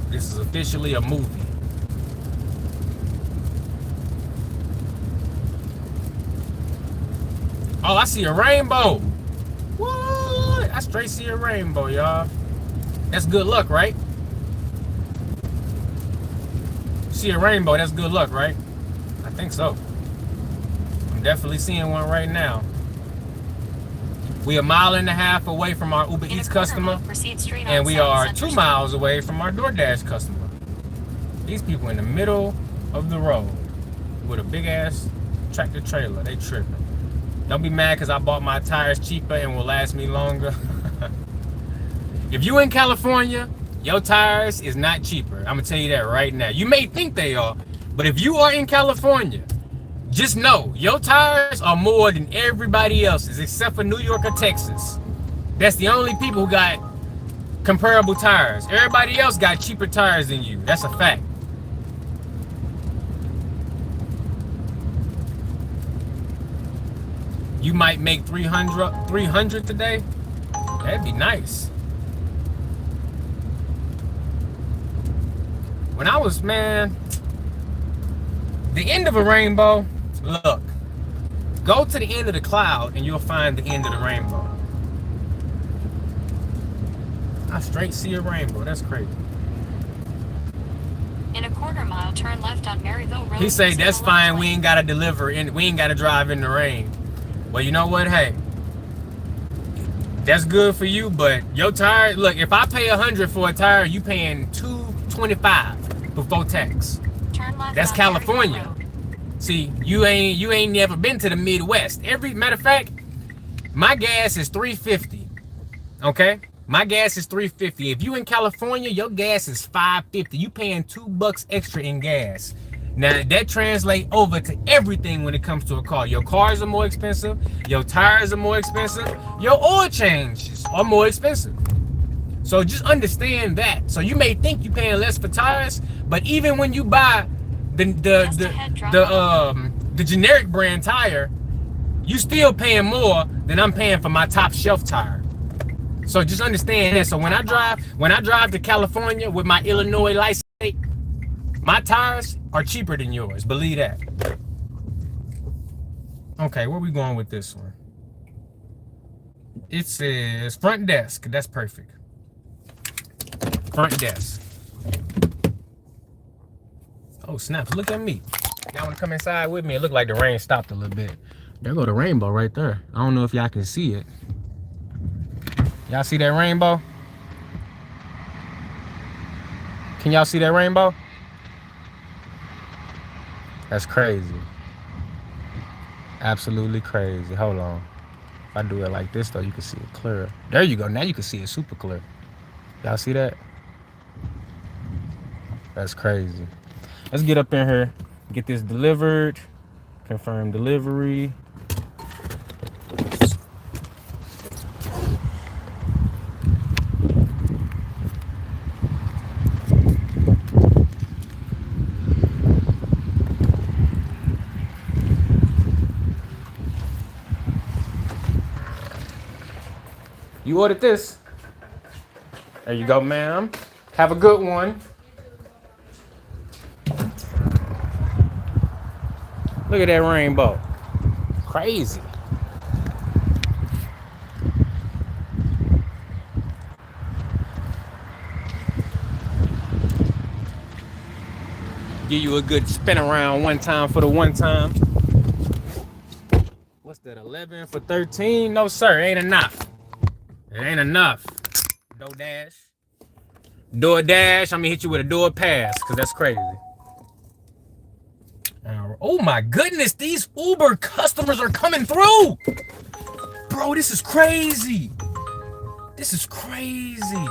This is officially a movie. Oh, I see a rainbow. What? I straight see a rainbow, y'all. That's good luck, right? See a rainbow, that's good luck, right? I think so. I'm definitely seeing one right now. We are 1.5 miles away from our Uber Eats customer, and we are 2 miles away from our Doordash customer. These people in the middle of the road with a big ass tractor trailer, they tripping. Don't be mad because I bought my tires cheaper and will last me longer. If you in California, your tires is not cheaper. I'm gonna tell you that right now. You may think they are, but if you are in California, just know your tires are more than everybody else's except for New York or Texas. That's the only people who got comparable tires. Everybody else got cheaper tires than you. That's a fact. You might make 300 today. That'd be nice. When I was, man, the end of a rainbow, look, go to the end of the cloud and you'll find the end of the rainbow. I straight see a rainbow. That's crazy. In a quarter mile, turn left on Maryville Road. He say that's fine. We ain't gotta deliver and we ain't gotta drive in the rain. Well, you know what? Hey, that's good for you, but your tire. Look, if I pay 100 for a tire, you paying $225 before tax. Turn left. That's California. See, you ain't never been to the Midwest. Matter of fact, my gas is $3.50. Okay, my gas is $3.50. If you in California, your gas is $5.50. You paying $2 extra in gas. Now that translates over to everything when it comes to a car. Your cars are more expensive. Your tires are more expensive. Your oil changes are more expensive. So just understand that. So you may think you're paying less for tires, but even when you buy the generic brand tire, you still paying more than I'm paying for my top shelf tire. So just understand that. So when I drive to California with my Illinois license, my tires are cheaper than yours. Believe that. Okay, where we going with this one? It says front desk. That's perfect. Front desk. Oh, snaps. Look at me. Y'all want to come inside with me? It looked like the rain stopped a little bit. There go the rainbow right there. I don't know if y'all can see it. Y'all see that rainbow? Can y'all see that rainbow? That's crazy. Absolutely crazy. Hold on. If I do it like this, though, you can see it clear. There you go. Now you can see it super clear. Y'all see that? That's crazy. Let's get up in here, get this delivered, confirm delivery. You ordered this. There you go, ma'am. Have a good one. Look at that rainbow. Crazy. Give you a good spin around one time for the one time. What's that, 11 for 13? No, sir, ain't enough. It ain't enough. Doordash, I'm gonna hit you with a door pass, because that's crazy. Oh my goodness, these Uber customers are coming through. Bro, this is crazy. This is crazy.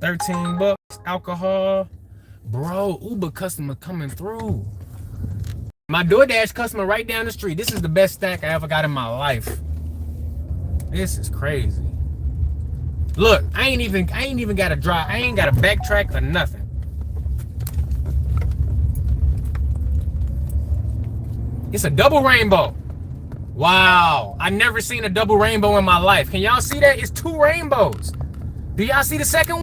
13 bucks, alcohol. Bro, Uber customer coming through. My DoorDash customer right down the street. This is the best stack I ever got in my life. This is crazy. Look, I ain't even gotta drive. I ain't gotta backtrack or nothing. It's a double rainbow. Wow. I never seen a double rainbow in my life. Can y'all see that? It's two rainbows. Do y'all see the second one?